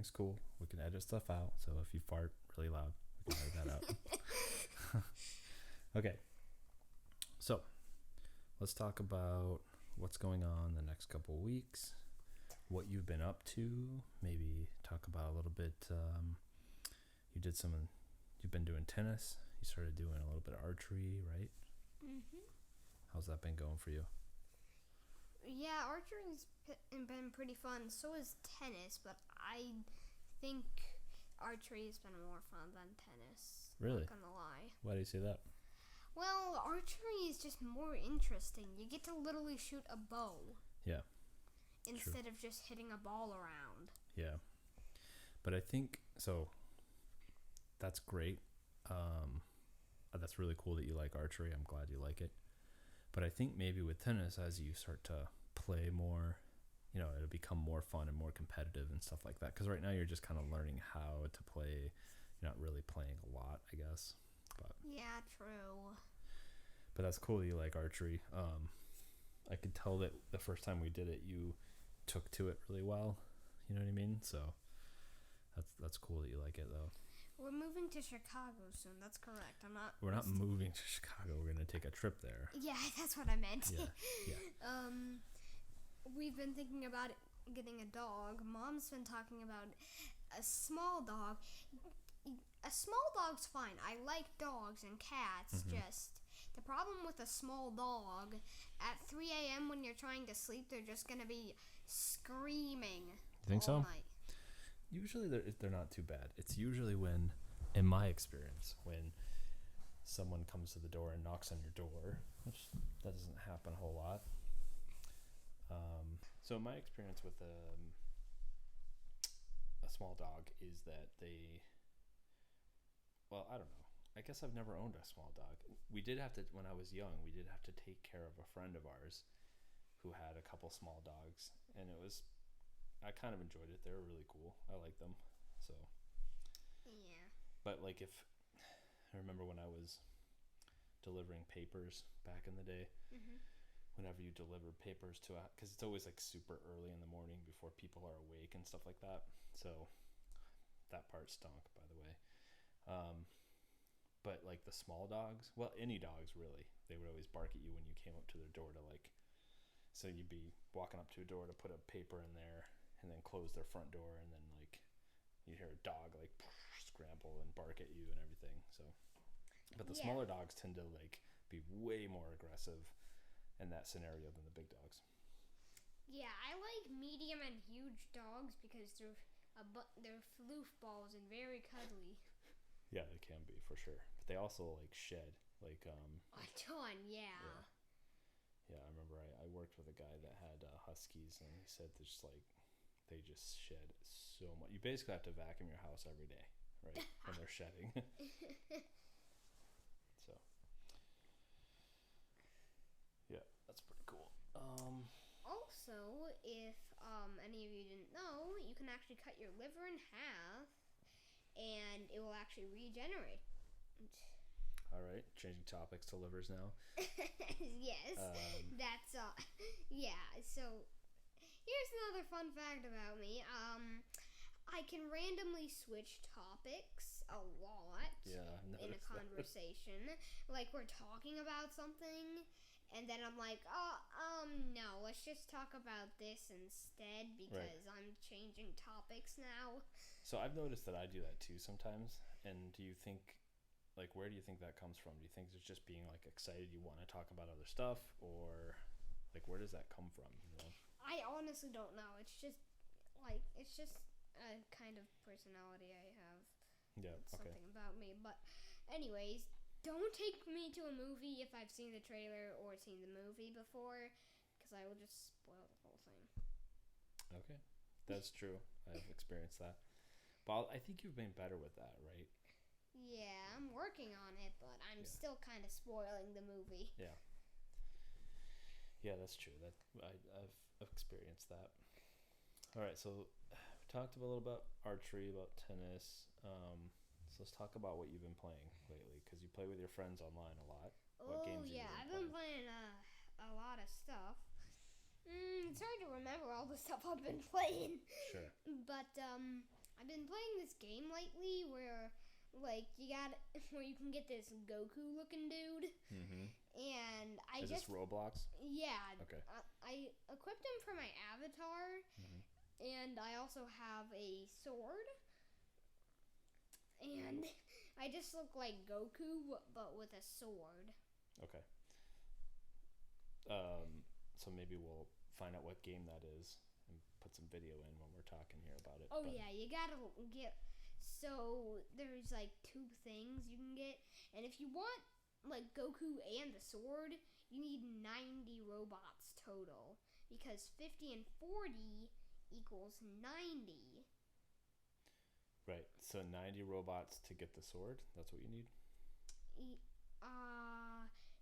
everything's cool. We can edit stuff out. So if you fart really loud, we can edit that out. Okay. So let's talk about what's going on the next couple of weeks, what you've been up to. Maybe talk about a little bit. You've been doing tennis. You started doing a little bit of archery, right? Mm-hmm. How's that been going for you? Yeah, archery's been pretty fun. So is tennis, but I think archery has been more fun than tennis. Really? Not gonna lie. Why do you say that? Well, archery is just more interesting. You get to literally shoot a bow. Yeah. Instead of just hitting a ball around. Yeah. But I think, so that's great. That's really cool that you like archery. I'm glad you like it. But I think maybe with tennis, as you start to play more, it'll become more fun and more competitive and stuff like that. Because right now you're just kind of learning how to play. You're not really playing a lot, I guess. But yeah, true. But that's cool that you like archery. I could tell that the first time we did it, you took to it really well. You know what I mean? So that's cool that you like it, though. We're moving to Chicago soon. That's correct. We're not moving to Chicago. We're gonna take a trip there. Yeah, that's what I meant. Yeah. We've been thinking about getting a dog. Mom's been talking about a small dog. A small dog's fine. I like dogs and cats. Mm-hmm. Just the problem with a small dog, at 3 a.m. when you're trying to sleep, they're just gonna be screaming. You think all so? Night. Usually they're not too bad. It's usually when, in my experience, when someone comes to the door and knocks on your door, which that doesn't happen a whole lot. So my experience with a small dog is that I don't know. I guess I've never owned a small dog. We did have to, when I was young, we did have to take care of a friend of ours who had a couple small dogs, and I kind of enjoyed it. They were really cool. I like them. So. Yeah. But like I remember when I was delivering papers back in the day, Mm-hmm. whenever you deliver papers because it's always like super early in the morning before people are awake and stuff like that. So that part stunk, by the way. But like the small dogs, well, any dogs really, they would always bark at you when you came up to their door so you'd be walking up to a door to put a paper in there and then close their front door, and then like you hear a dog like scramble and bark at you and everything. So, but the smaller dogs tend to like be way more aggressive in that scenario than the big dogs. Yeah, I like medium and huge dogs because they're floof balls and very cuddly. Yeah, they can be for sure. But they also like shed like a ton. Yeah, I remember I worked with a guy that had huskies, and he said they just shed so much. You basically have to vacuum your house every day, right? When they're shedding. So yeah, that's pretty cool. Also, if any of you didn't know, you can actually cut your liver in half, and it will actually regenerate. All right, changing topics to livers now. Yes, that's yeah. So here's another fun fact about me. I can randomly switch topics a lot. Yeah, in a conversation. Like we're talking about something, and then I'm like, no, let's just talk about this instead because I'm changing topics now. So I've noticed that I do that too sometimes. And do you think, like, where do you think that comes from? Do you think it's just being like excited, you want to talk about other stuff, or like where does that come from? I honestly don't know. It's just a kind of personality I have. Yeah. It's something about me. But anyways, don't take me to a movie if I've seen the trailer or seen the movie before, because I will just spoil the whole thing. Okay, that's true. I've experienced that. But I think you've been better with that, right? Yeah, I'm working on it, but I'm still kind of spoiling the movie. Yeah. Yeah, that's true. That I've experienced that. All right, so we talked a little about archery, about tennis. So let's talk about what you've been playing lately, because you play with your friends online a lot. What games have you I've been playing a lot of stuff. It's hard to remember all the stuff I've been playing. Sure. But I've been playing this game lately where, like, where you can get this Goku-looking dude. Mm-hmm. And Is this Roblox? Yeah. Okay. I equipped him for my avatar, and I also have a sword. And I just look like Goku, but with a sword. Okay. So maybe we'll find out what game that is and put some video in when we're talking here about it. Oh, yeah, you gotta get... So, there's, like, 2 things you can get. And if you want, like, Goku and the sword, you need 90 robots total. Because 50 and 40 equals 90. Right. So 90 robots to get the sword? That's what you need?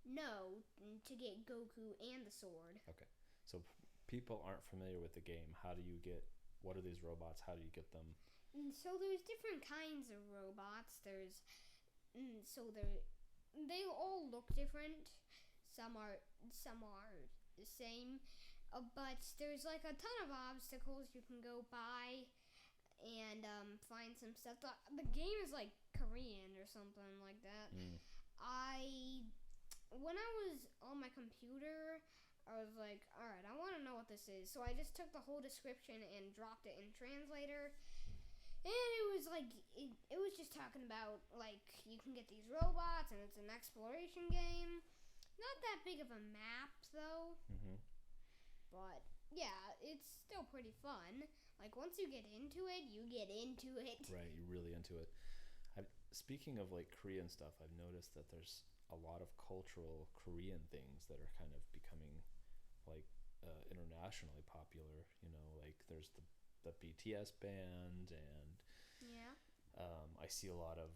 No, to get Goku and the sword. Okay. So people aren't familiar with the game. What are these robots? How do you get them? So there's different kinds of robots. They all look different. Some are the same. But there's like a ton of obstacles you can go by and find some stuff. The game is like Korean or something like that. When I was on my computer, I was like, alright, I want to know what this is. So I just took the whole description and dropped it in Translator. And it was like, it was just talking about, like, you can get these robots and it's an exploration game. Not that big of a map, though. Mm-hmm. But, yeah, it's still pretty fun. Like, once you get into it, you get into it. Right, you're really into it. Speaking of, like, Korean stuff, I've noticed that there's a lot of cultural Korean things that are kind of becoming, like, internationally popular. You know, like, there's the BTS band, and yeah. I see a lot of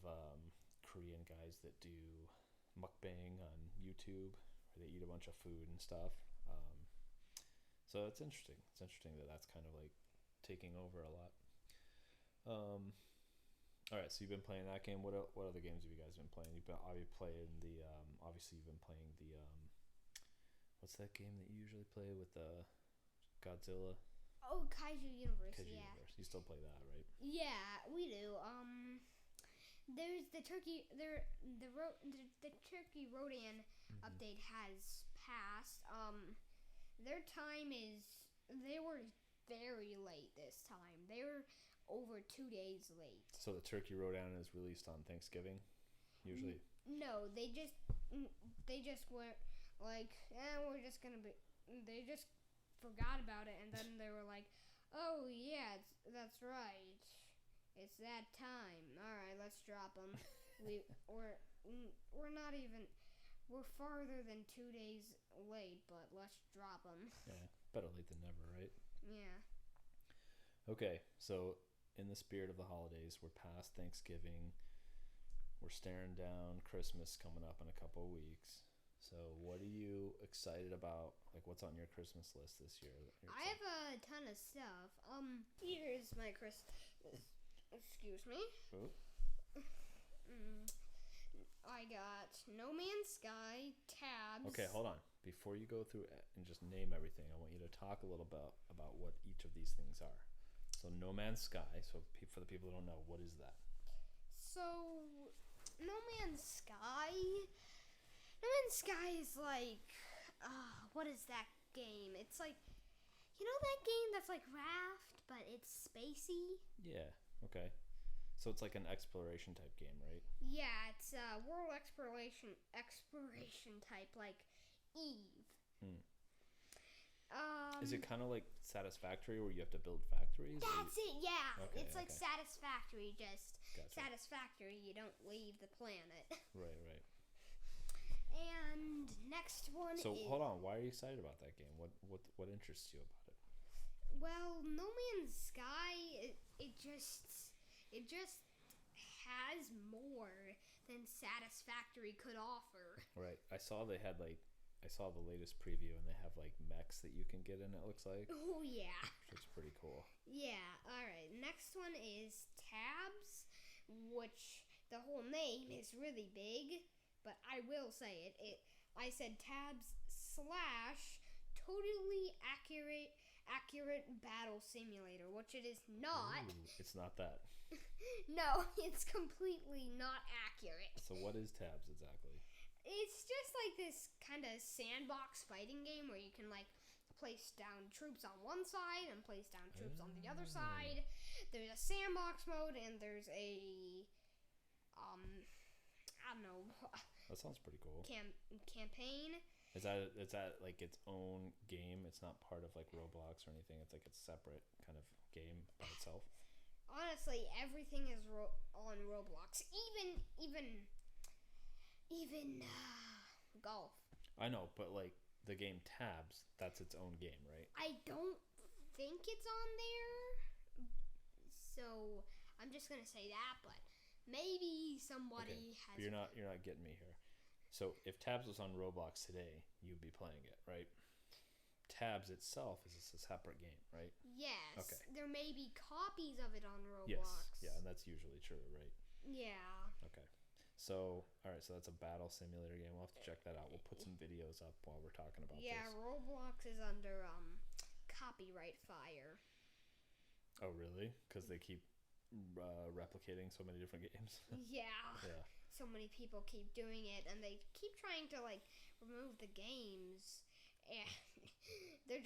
Korean guys that do mukbang on YouTube, where they eat a bunch of food and stuff. So it's interesting. It's interesting that that's kind of like taking over a lot. All right, so you've been playing that game. What other games have you guys been playing? You've been playing the obviously you've been playing the what's that game that you usually play with Godzilla? Oh, Kaiju Universe. Kaiju yeah. Universe. You still play that, right? Yeah, we do. There's the Turkey. The Turkey Rodan update has passed. Their time is. They were very late this time. They were over 2 days late. So the Turkey Rodan is released on Thanksgiving, usually. No, they just were like, we're just gonna be. They just forgot about it, and then they were like, oh yeah, that's right. It's that time. All right, let's drop them. We're not even. We're farther than 2 days late, but let's drop them. Yeah, better late than never, right? Yeah. Okay, so in the spirit of the holidays, we're past Thanksgiving. We're staring down Christmas coming up in a couple of weeks. So what are you excited about? Like, what's on your Christmas list this year? I have a ton of stuff. Here's my Excuse me. Oh. I got No Man's Sky, Tabs. Okay, hold on. Before you go through and just name everything, I want you to talk a little bit about what each of these things are. So No Man's Sky, so for the people who don't know, what is that? So, No Man's Sky is like, what is that game? It's like, you know that game that's like Raft, but it's spacey? Yeah, okay. So it's like an exploration type game, right? Yeah, it's world exploration type, like Eve. Is it kind of like Satisfactory, where you have to build factories? That's it, yeah. Okay, it's like Satisfactory, just gotcha. Satisfactory, you don't leave the planet. Right. And next one So hold on, why are you excited about that game? What interests you about it? Well, No Man's Sky, it just has more than Satisfactory could offer. Right. I saw the latest preview, and they have like mechs that you can get in, it looks like. Oh yeah. Which is pretty cool. Yeah. All right. Next one is Tabs, which the whole name is really big, but I will say it. I said Tabs / totally accurate accurate battle simulator, which it is not. Ooh, it's not that. No, it's completely not accurate. So what is Tabs exactly? It's just like this kind of sandbox fighting game where you can like place down troops on one side and place down troops on the other side. There's a sandbox mode and there's a I don't know. That sounds pretty cool. Campaign. Is that like its own game? It's not part of like Roblox or anything. It's like a separate kind of game by itself. Honestly, everything is on Roblox. Even golf. I know, but like the game Tabs, that's its own game, right? I don't think it's on there. So I'm just gonna say that, but maybe somebody has. But you're not getting me here. So if Tabs was on Roblox today, you'd be playing it, right? Tabs itself is a separate game, right? Yes. Okay. There may be copies of it on Roblox. Yes. Yeah, and that's usually true, right? Yeah. Okay. So, all right, so that's a battle simulator game. We'll have to check that out. We'll put some videos up while we're talking about this. Yeah, Roblox is under copyright fire. Oh, really? Because they keep replicating so many different games? Yeah. Yeah. So many people keep doing it, and they keep trying to, like, remove the games. And they're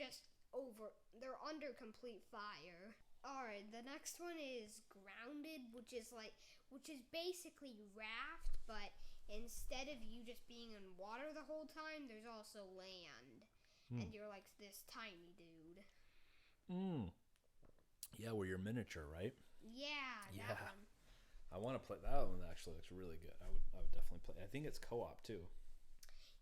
under complete fire. Alright, the next one is Grounded, which is basically Raft, but instead of you just being in water the whole time, there's also land. And you're like this tiny dude. Yeah, where you're miniature, right? Yeah, that one. I want to play that one. Actually looks really good. I would definitely play. I think it's co-op too.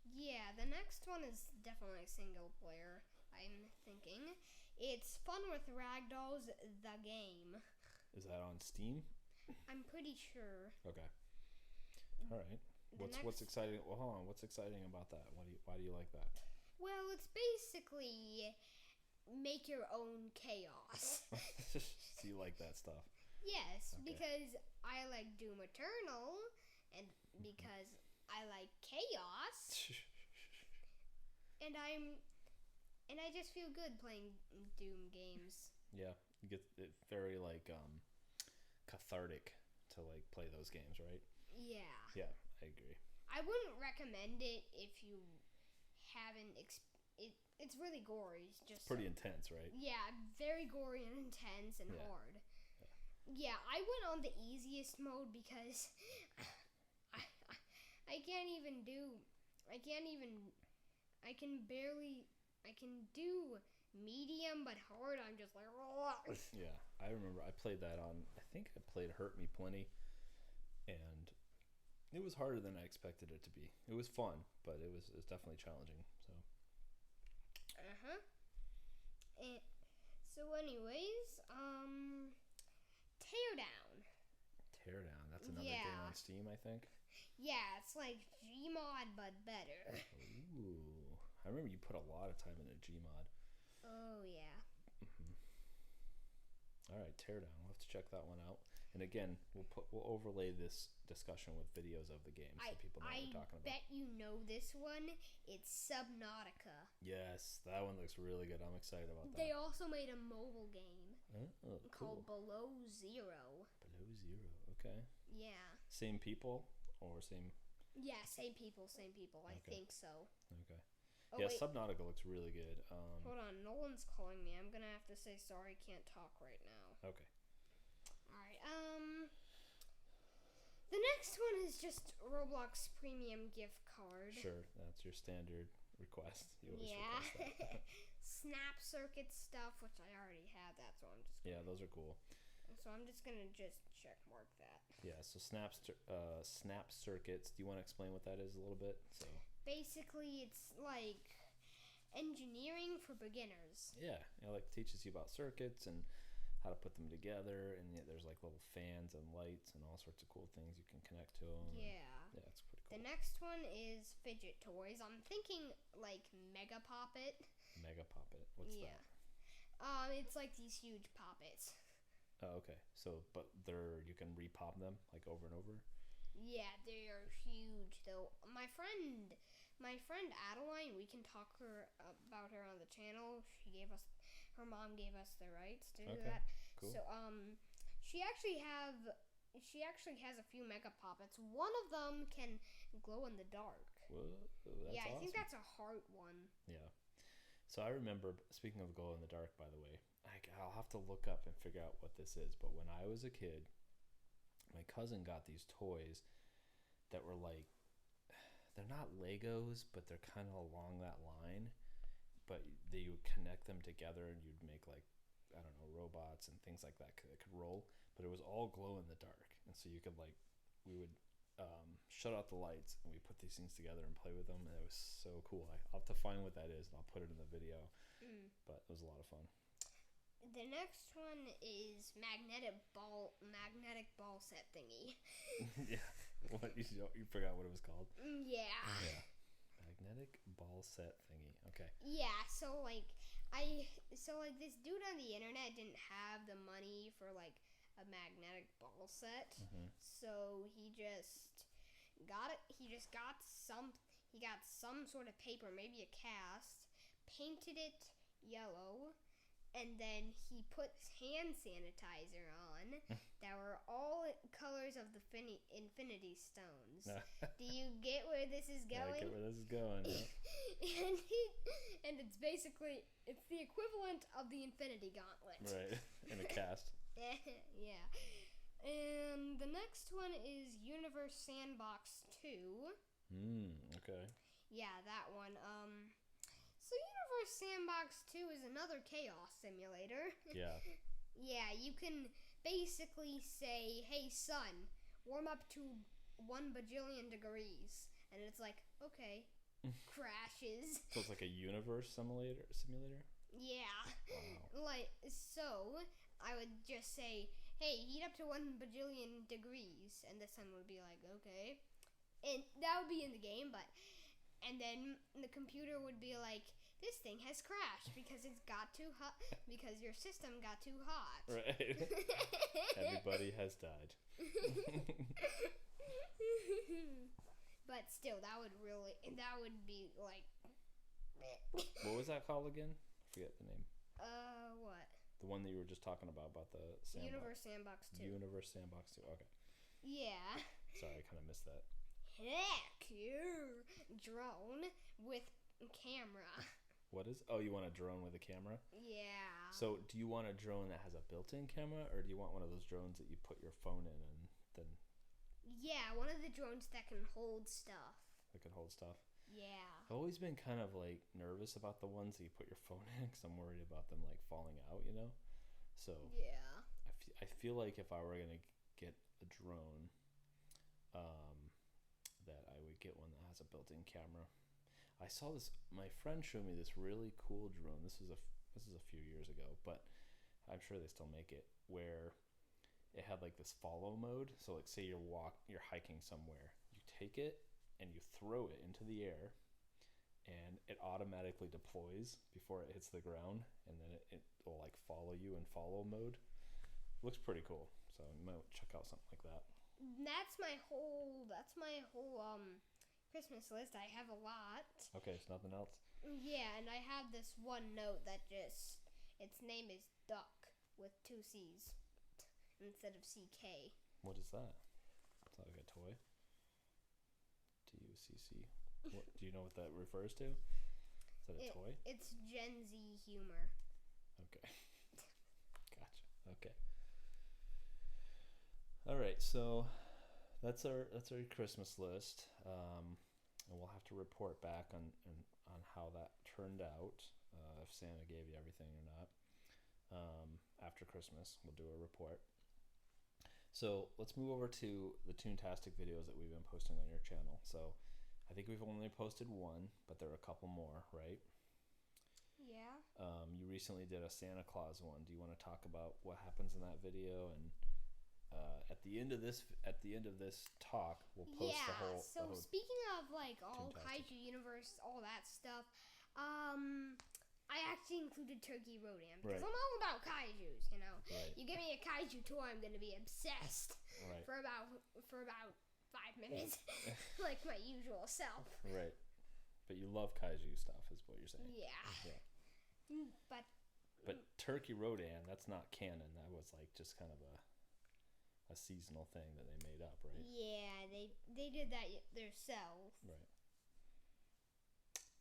Yeah, the next one is definitely single player, I'm thinking. It's Fun with Ragdolls, the game. Is that on Steam? I'm pretty sure. Okay. All right. What's exciting? Well, hold on. What's exciting about that? Why do you like that? Well, it's basically make your own chaos. So you like that stuff? Yes, Okay. because I like Doom Eternal, and because I like chaos, and I just feel good playing Doom games. Yeah, you get it very like cathartic to like play those games, right? Yeah. Yeah, I agree. I wouldn't recommend it if you haven't. It's really gory. It's pretty intense, right? Yeah, very gory and intense and hard. Yeah, I went on the easiest mode because I can do medium, but hard I'm just like Yeah, I remember I played that on, I think I played Hurt Me Plenty, and it was harder than I expected it to be. It was fun, but it was definitely challenging. So and so anyways, Teardown, that's another game on Steam, I think. Yeah, it's like Gmod but better. Ooh, I remember you put a lot of time into Gmod. Oh yeah. All right, Teardown. We'll have to check that one out. And again, we'll overlay this discussion with videos of the game so people know what we're talking about. I bet you know this one. It's Subnautica. Yes, that one looks really good. I'm excited about that. They also made a mobile game cool. called Below Zero. Below Zero, okay. Yeah. Same people or same? Yeah, same people. I think so. Okay. Oh, yeah, wait. Subnautica looks really good. Hold on, Nolan's calling me. I'm gonna have to say sorry, can't talk right now. Okay. Alright, the next one is just Roblox Premium gift card. Sure, that's your standard request. You always request that. Snap Circuit stuff, which I already have that, so I'm just Yeah, those are cool. So I'm just gonna check mark that. Yeah, so Snap Circuits. Do you want to explain what that is a little bit? So basically, it's like engineering for beginners. Yeah, it like teaches you about circuits and how to put them together, and there's like little fans and lights and all sorts of cool things you can connect to them. Yeah. Yeah, it's pretty cool. The next one is fidget toys. I'm thinking like Mega Poppet. Mega Poppet. What's that? It's like these huge poppets. Oh, okay. So, but you can repop them like over and over. Yeah, they are huge though. My friend Adeline, we can talk about her on the channel. She gave us her mom gave us the rights to do Okay, that. cool. So she actually has a few Mega Poppets. One of them can glow in the dark. Whoa, that's I awesome. think that's a heart one. Yeah. So I remember, speaking of glow in the dark, by the way, I'll have to look up and figure out what this is. But when I was a kid, my cousin got these toys that were like, they're not Legos, but they're kind of along that line. But you would connect them together and you'd make like, I don't know, robots and things like that that could roll. But it was all glow in the dark. And so you could like, we would shut out the lights and we put these things together and play with them. And it was so cool. I'll have to find what that is and I'll put it in the video. But it was a lot of fun. The next one is magnetic ball set thingy. Yeah. What you forgot what it was called? Yeah. Yeah. Magnetic ball set thingy. Okay. Yeah. So this dude on the internet didn't have the money for like a magnetic ball set, so he got some sort of paper, maybe a cast, painted it yellow, and then he put hand sanitizer on that were all colors of the infinity stones. Do you get where this is going? Yeah, I get where this is going. Yeah. and it's the equivalent of the Infinity Gauntlet. Right, in a cast. Yeah. And the next one is Universe Sandbox 2. Okay. Yeah, that one. So Universe Sandbox 2 is another chaos simulator. Yeah. Yeah, you can basically say, hey, sun, warm up to 1 bajillion degrees. And it's like, okay, crashes. So it's like a universe simulator? Yeah. Wow. So I would just say, hey, heat up to 1 bajillion degrees. And the sun would be like, okay. And that would be in the game, and then the computer would be like, this thing has crashed because it's got too hot, because your system got too hot. Right. Everybody has died. But still, that would be like... What was that called again? I forget the name. What? The one that you were just talking about the sandbox. Universe Sandbox 2. Universe Sandbox 2, okay. Yeah. Sorry, I kind of missed that. Heck, drone with camera. What is? Oh, you want a drone with a camera? Yeah. So, do you want a drone that has a built-in camera, or do you want one of those drones that you put your phone in and then? Yeah, one of the drones that can hold stuff. That can hold stuff. Yeah. I've always been kind of like nervous about the ones that you put your phone in because I'm worried about them like falling out, you know. So. Yeah. I feel like if I were gonna get a drone, that I would get one that has a built-in camera. I saw this. My friend showed me this really cool drone. This is a few years ago, but I'm sure they still make it. Where it had like this follow mode. So like, say you're hiking somewhere, you take it and you throw it into the air, and it automatically deploys before it hits the ground, and then it will like follow you in follow mode. Looks pretty cool. So you might check out something like that. That's my whole Christmas list. I have a lot. Okay, it's nothing else. Yeah, and I have this one note that its name is Duck with 2 C's instead of CK. What is that? Is that like a toy? DUCC. What, do you know what that refers to? Is that a toy? It's Gen Z humor. Okay. Gotcha. Okay. All right, so that's our Christmas list, and we'll have to report back on how that turned out, if Santa gave you everything or not. After Christmas, we'll do a report. So let's move over to the Toontastic videos that we've been posting on your channel. So I think we've only posted one, but there are a couple more, right? Yeah. You recently did a Santa Claus one. Do you want to talk about what happens in that video? And at the end of this talk, we'll post the whole. So speaking of like all Toontastic. Kaiju universe, all that stuff, I actually included Turkey Rodan because Right. I'm all about kaijus. You know, Right. you give me a kaiju toy, I'm gonna be obsessed Right. for about 5 minutes, like my usual self. Right. But you love kaiju stuff, is what you're saying. Yeah. Yeah. But But Turkey Rodan, that's not canon. That was like just kind of a seasonal thing that they made up, right? Yeah, they did that themselves. Right.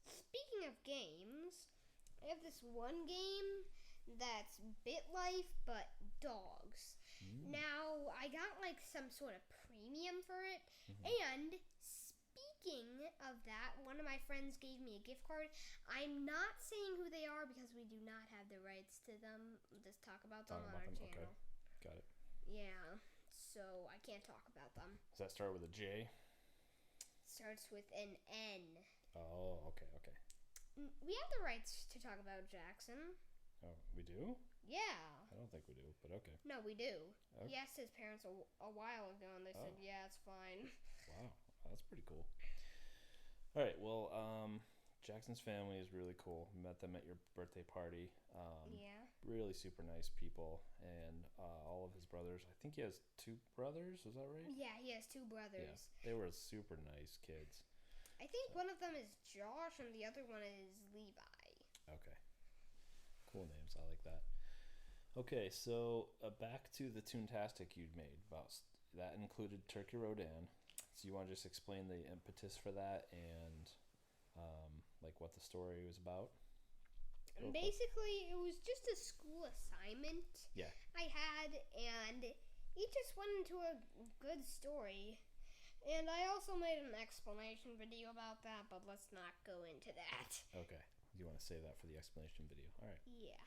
Speaking of games, I have this one game that's BitLife but dogs. Now, I got like some sort of premium for it, and speaking of that, one of my friends gave me a gift card. I'm not saying who they are because we do not have the rights to them. We'll just talk about them on our channel. Okay. Got it. Yeah, so I can't talk about them. Does that start with a J? Starts with an N. Oh, okay. We have the rights to talk about Jackson. Oh, we do? Yeah. I don't think we do, but okay. No, we do. Okay. He asked his parents a while ago, and they said, yeah, it's fine. Wow, that's pretty cool. All right, well, Jackson's family is really cool. Met them at your birthday party. Yeah. Really super nice people, and all of his brothers. I think he has 2 brothers. Is that right? Yeah, he has 2 brothers. Yeah, they were super nice kids. I think one of them is Josh, and the other one is Levi. Okay. Cool names. I like that. Okay, so back to the Toontastic you'd made. That included Turkey Rodan. So you want to just explain the impetus for that and like what the story was about? And basically, it was just a school assignment I had, and it just went into a good story. And I also made an explanation video about that, but let's not go into that. Okay. You want to save that for the explanation video. All right. Yeah.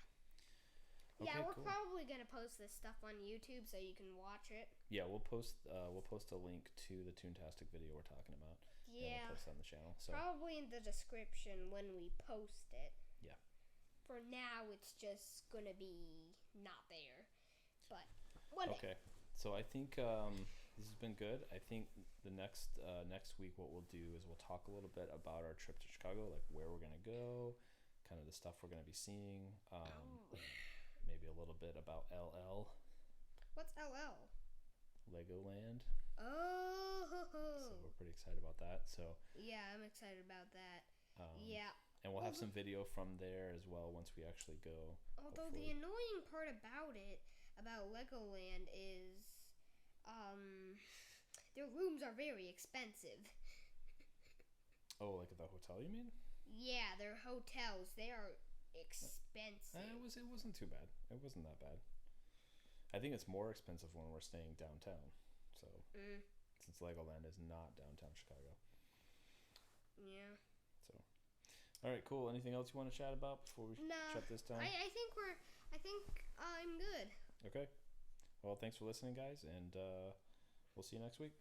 Okay, yeah, we're cool. probably going to post this stuff on YouTube so you can watch it. Yeah, we'll post a link to the Toontastic video we're talking about. Yeah. We'll post it on the channel. So probably in the description when we post it. Yeah. For now, it's just going to be not there. But one day. Okay. So I think this has been good. I think the next week what we'll do is we'll talk a little bit about our trip to Chicago, like where we're going to go, kind of the stuff we're going to be seeing. Maybe a little bit about LL. What's LL? Legoland. Oh. So we're pretty excited about that. So yeah, I'm excited about that. Yeah. And we'll have some video from there as well once we actually go. Although the annoying part about Legoland is their rooms are very expensive. Oh, like at the hotel, you mean? Yeah, their hotels, they are expensive. It wasn't too bad. It wasn't that bad. I think it's more expensive when we're staying downtown. So, since Legoland is not downtown Chicago. Yeah. So, all right, cool. Anything else you want to chat about before we shut this down? I think I'm good. Okay. Well, thanks for listening, guys, and we'll see you next week.